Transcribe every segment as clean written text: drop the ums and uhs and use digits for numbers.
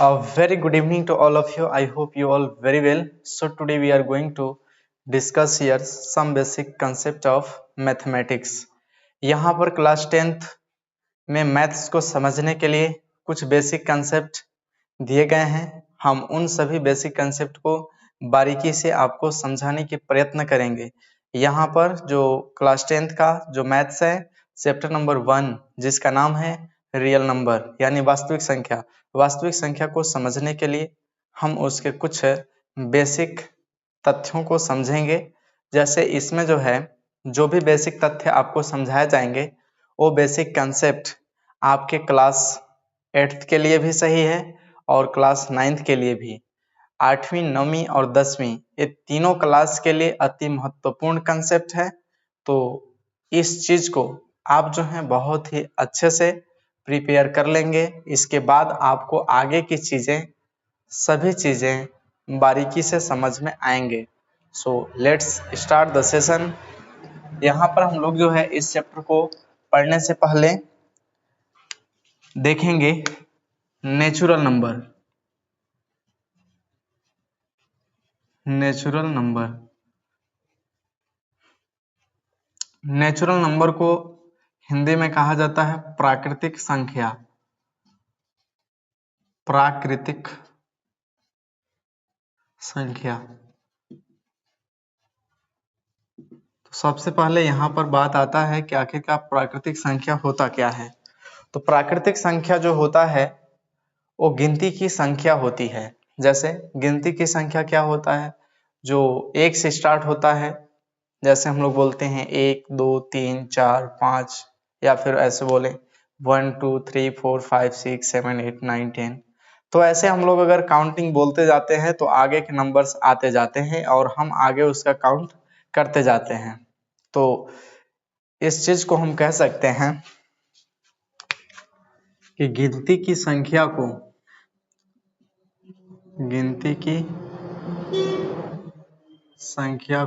A very good evening to all of you. I hope you all very well. So today we are going to discuss here some basic concept of mathematics. यहाँ पर class 10th में maths को समझने के लिए कुछ basic concept दिए गए हैं। हम उन सभी बेसिक कंसेप्ट को बारीकी से आपको समझाने की प्रयत्न करेंगे। यहाँ पर जो क्लास 10th का जो मैथ्स है चैप्टर नंबर 1 जिसका नाम है रियल नंबर यानी वास्तविक संख्या को समझने के लिए हम उसके कुछ बेसिक तथ्यों को समझेंगे। जैसे इसमें जो भी बेसिक तथ्य आपको समझाए जाएंगे वो बेसिक कंसेप्ट आपके क्लास 8th के लिए भी सही है और क्लास 9th के लिए भी। 8वीं 9वीं और 10वीं ये तीनों क्लास के लिए अति महत्वपूर्ण कंसेप्ट है। तो इस चीज को आप बहुत ही अच्छे से प्रिपेयर कर लेंगे। इसके बाद आपको आगे की सभी चीजें बारीकी से समझ में आएंगे। So let's start the session. यहाँ पर हम लोग इस चैप्टर को पढ़ने से पहले देखेंगे नेचुरल नंबर को हिंदी में कहा जाता है प्राकृतिक संख्या। तो सबसे पहले यहाँ पर बात आता है कि आखिरकार प्राकृतिक संख्या होता क्या है। तो प्राकृतिक संख्या जो होता है वो गिनती की संख्या होती है। जैसे गिनती की संख्या क्या होता है, जो 1 से स्टार्ट होता है। जैसे हम लोग बोलते हैं 1 2 3 4 5 या फिर ऐसे बोले 1 2 3 4 5 6 7 8 9 10। तो ऐसे हम लोग अगर काउंटिंग बोलते जाते हैं तो आगे के नंबर्स आते जाते हैं और हम आगे उसका काउंट करते जाते हैं। तो इस चीज को हम कह सकते हैं कि गिनती की संख्या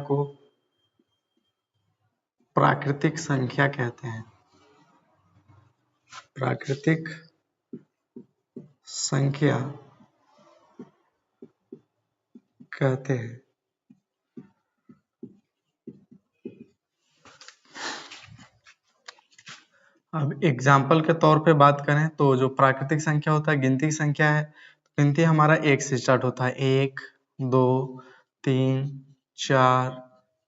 को प्राकृतिक संख्या कहते हैं। प्राकृतिक संख्या कहते हैं। अब एग्जाम्पल के तौर पे बात करें तो जो प्राकृतिक संख्या होता है गिनती की संख्या है। गिनती हमारा 1 से स्टार्ट होता है। 1 2 3 4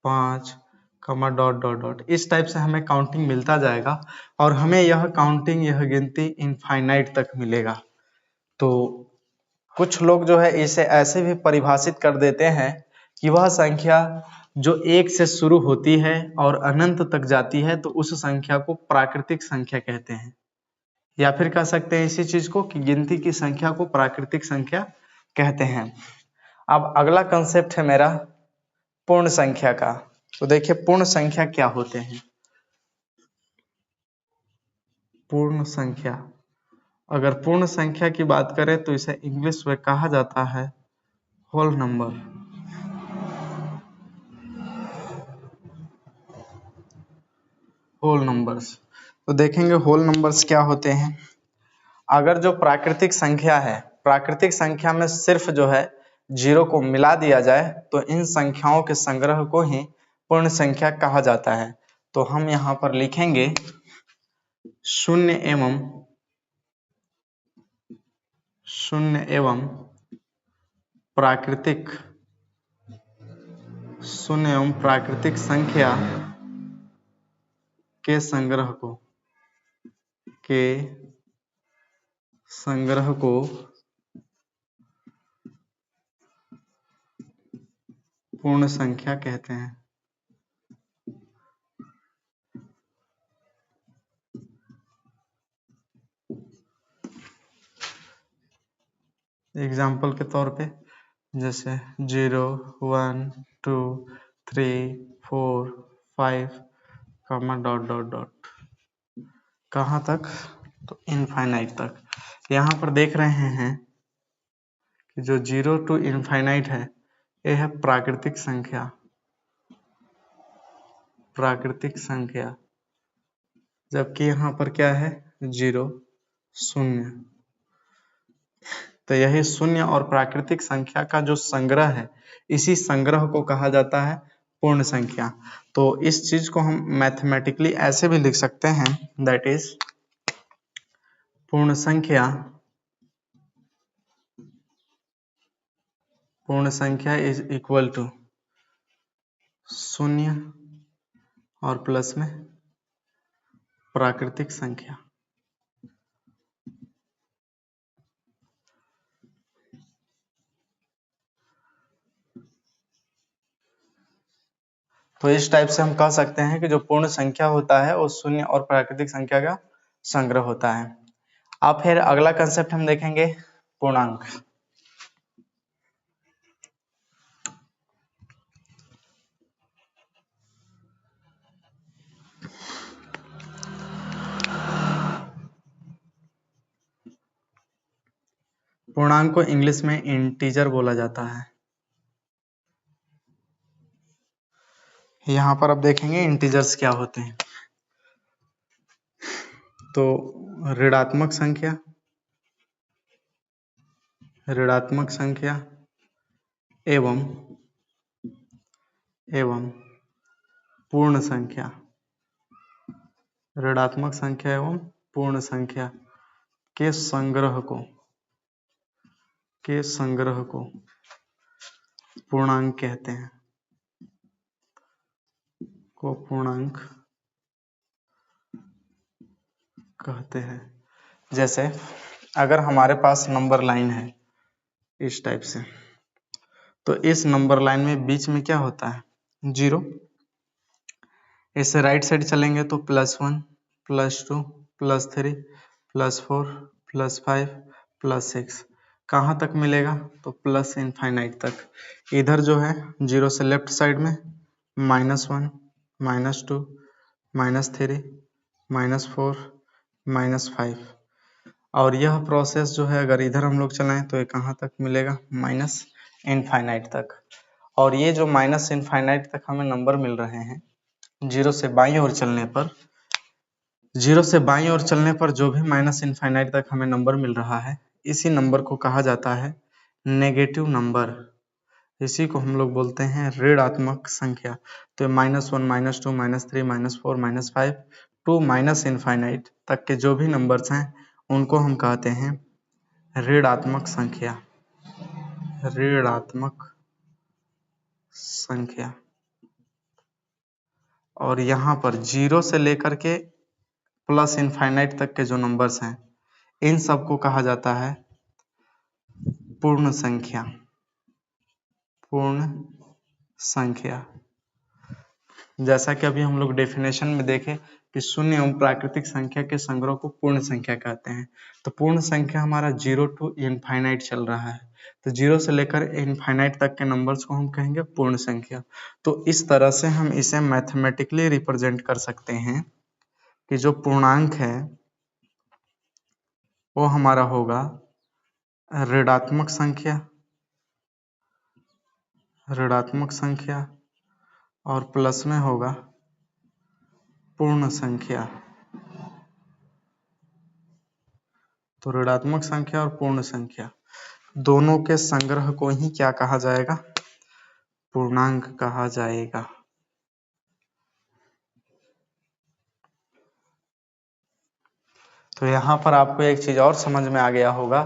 5 कमा डॉट डॉट डॉट। इस टाइप से हमें काउंटिंग मिलता जाएगा और हमें यह गिनती इनफाइनाइट तक मिलेगा। तो कुछ लोग इसे ऐसे भी परिभाषित कर देते हैं कि वह संख्या जो 1 से शुरू होती है और अनंत तक जाती है तो उस संख्या को प्राकृतिक संख्या कहते हैं। या फिर कह सकते हैं इसी चीज को कि गिनती की संख्या को प्राकृतिक संख्या कहते हैं। अब अगला कंसेप्ट है मेरा पूर्ण संख्या का। तो देखिए पूर्ण संख्या क्या होते हैं। पूर्ण संख्या, अगर पूर्ण संख्या की बात करें तो इसे इंग्लिश में कहा जाता है होल नंबर्स। तो देखेंगे होल नंबर्स क्या होते हैं। अगर जो प्राकृतिक संख्या है, प्राकृतिक संख्या में सिर्फ जीरो को मिला दिया जाए तो इन संख्याओं के संग्रह को ही पूर्ण संख्या कहा जाता है। तो हम यहाँ पर लिखेंगे शून्य एवं प्राकृतिक संख्या के संग्रह को पूर्ण संख्या कहते हैं। एग्जाम्पल के तौर पे जैसे 0 1 2 3 4 5 कमा डॉट डॉट डॉट। कहाँ तक? तो इनफाइनाइट तक। यहाँ पर देख रहे हैं कि जो 0 टू इनफाइनाइट है यह है प्राकृतिक संख्या। जबकि यहाँ पर क्या है 0 शून्य। तो यही शून्य और प्राकृतिक संख्या का जो संग्रह है, इसी संग्रह को कहा जाता है पूर्ण संख्या। तो इस चीज को हम मैथमेटिकली ऐसे भी लिख सकते हैं, दैट इज पूर्ण संख्या इज इक्वल टू शून्य और प्लस में प्राकृतिक संख्या। तो इस टाइप से हम कह सकते हैं कि जो पूर्ण संख्या होता है वो शून्य और प्राकृतिक संख्या का संग्रह होता है। अब फिर अगला कंसेप्ट हम देखेंगे पूर्णांक। पूर्णांक को इंग्लिश में इंटीजर बोला जाता है। यहाँ पर अब देखेंगे इंटीजर्स क्या होते हैं। तो ऋणात्मक संख्या एवं पूर्ण संख्या, ऋणात्मक संख्या एवं पूर्ण संख्या के संग्रह को पूर्णांक कहते हैं, को पूर्णांक कहते हैं। जैसे अगर हमारे पास नंबर लाइन है इस टाइप से, तो इस नंबर लाइन में बीच में क्या होता है, 0। इससे राइट साइड चलेंगे तो +1 +2 +3 +4 +5 +6, कहाँ तक मिलेगा, तो प्लस इनफाइनाइट तक। इधर जो है 0 से लेफ्ट साइड में -1 -2 -3 -4 -5, और यह प्रोसेस जो है अगर इधर हम लोग चलाएं तो ये कहाँ तक मिलेगा, माइनस इनफाइनाइट तक। और ये जो माइनस इनफाइनाइट तक हमें नंबर मिल रहे हैं, 0 से बाईं ओर चलने पर जो भी माइनस इनफाइनाइट तक हमें नंबर मिल रहा है, इसी नंबर को कहा जाता है नेगेटिव नंबर। इसी को हम लोग बोलते हैं ऋणात्मक संख्या। तो -1 -2 -3 -4 -5 टू माइनस इनफाइनाइट तक के जो भी नंबर्स हैं उनको हम कहते हैं ऋणात्मक संख्या। और यहाँ पर 0 से लेकर के प्लस इनफाइनाइट तक के जो नंबर्स हैं, इन सबको कहा जाता है पूर्ण संख्या। जैसा कि अभी हम लोग डेफिनेशन में देखें कि शून्य एवं प्राकृतिक संख्या के संग्रह को पूर्ण संख्या कहते हैं। तो पूर्ण संख्या हमारा 0 टू इनफाइनाइट चल रहा है, तो 0 से लेकर इनफाइनाइट तक के नंबर्स को हम कहेंगे पूर्ण संख्या। तो इस तरह से हम इसे मैथमेटिकली रिप्रेजेंट कर सकते हैं कि जो पूर्णांक है वो हमारा होगा ऋणात्मक संख्या और प्लस में होगा पूर्ण संख्या। तो ऋणात्मक संख्या और पूर्ण संख्या दोनों के संग्रह को ही क्या कहा जाएगा, पूर्णांक कहा जाएगा। तो यहाँ पर आपको एक चीज और समझ में आ गया होगा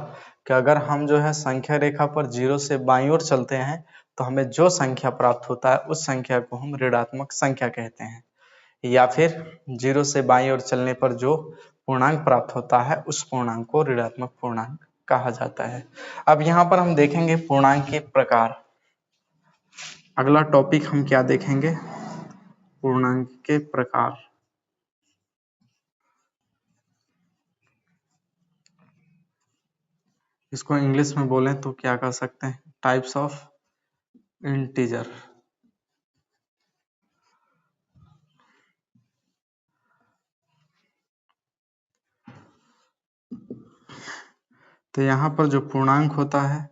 कि अगर हम जो है संख्या रेखा पर 0 से बाईं ओर चलते हैं तो हमें जो संख्या प्राप्त होता है उस संख्या को हम ऋणात्मक संख्या कहते हैं, या फिर 0 से बाईं ओर चलने पर जो पूर्णांक प्राप्त होता है उस पूर्णांक को ऋणात्मक पूर्णांक कहा जाता है। अब यहाँ पर हम देखेंगे पूर्णांक के प्रकार। अगला टॉपिक हम क्या देखेंगे, पूर्णांक के प्रकार। इसको इंग्लिश में बोलें तो क्या कह सकते हैं, टाइप्स ऑफ इंटीजर। तो यहाँ पर जो पूर्णांक होता है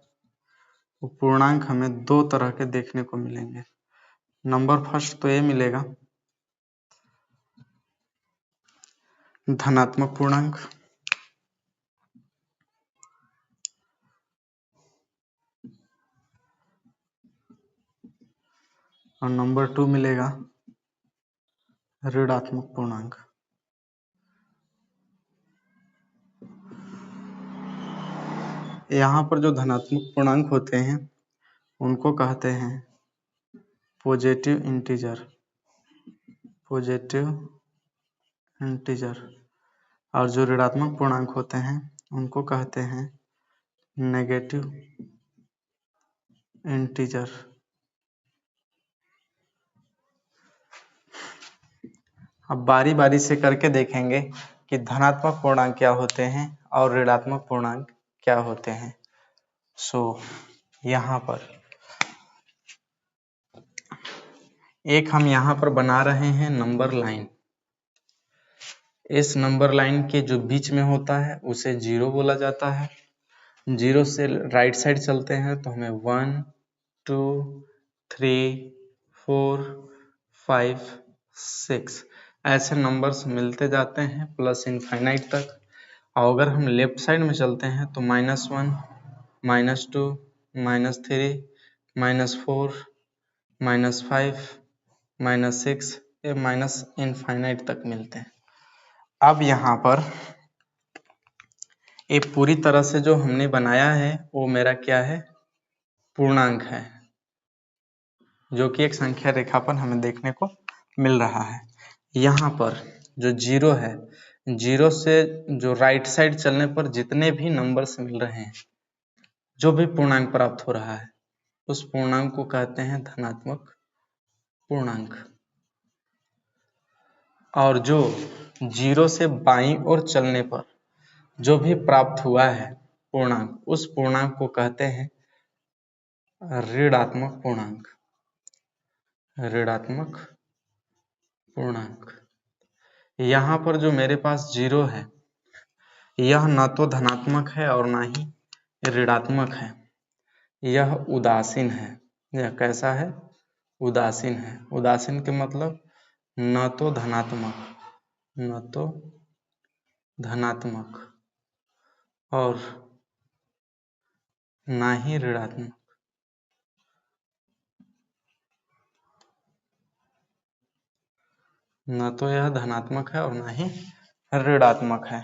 वो पूर्णांक हमें दो तरह के देखने को मिलेंगे। नंबर फर्स्ट तो ये मिलेगा धनात्मक पूर्णांक, और नंबर 2 मिलेगा ऋणात्मक पूर्णांक। यहाँ पर जो धनात्मक पूर्णांक होते हैं उनको कहते हैं पॉजिटिव इंटीजर, पॉजिटिव इंटीजर, और जो ऋणात्मक पूर्णांक होते हैं उनको कहते हैं नेगेटिव इंटीजर। अब बारी बारी से करके देखेंगे कि धनात्मक पूर्णांक क्या होते हैं और ऋणात्मक पूर्णांक क्या होते हैं। यहाँ पर एक हम यहाँ पर बना रहे हैं नंबर लाइन। इस नंबर लाइन के जो बीच में होता है उसे 0 बोला जाता है। 0 से राइट साइड चलते हैं तो हमें 1 2 3 4 5 6 ऐसे नंबर्स मिलते जाते हैं प्लस इनफाइनाइट तक। और अगर हम लेफ्ट साइड में चलते हैं तो -1 -2 -3 -4 -5 -6 ये माइनस इनफाइनाइट तक मिलते हैं। अब यहाँ पर ये पूरी तरह से जो हमने बनाया है वो मेरा क्या है, पूर्णांक है, जो कि एक संख्या रेखा पर हमें देखने को मिल रहा है। यहाँ पर जो 0 है, 0 से जो राइट साइड चलने पर जितने भी नंबर्स मिल रहे हैं, जो भी पूर्णांक प्राप्त हो रहा है, उस पूर्णांक को कहते हैं धनात्मक पूर्णांक। और जो 0 से बाईं ओर चलने पर जो भी प्राप्त हुआ है पूर्णांक, उस पूर्णांक को कहते हैं ऋणात्मक पूर्णांक, ऋणात्मक पूर्णांक। यहाँ पर जो मेरे पास 0 है, यह न तो धनात्मक है और ना ही ऋणात्मक है, यह उदासीन है। यह कैसा है, उदासीन है। उदासीन के मतलब न तो धनात्मक, न तो धनात्मक और ना ही ऋणात्मक। न तो यह धनात्मक है और ना ही ऋणात्मक है।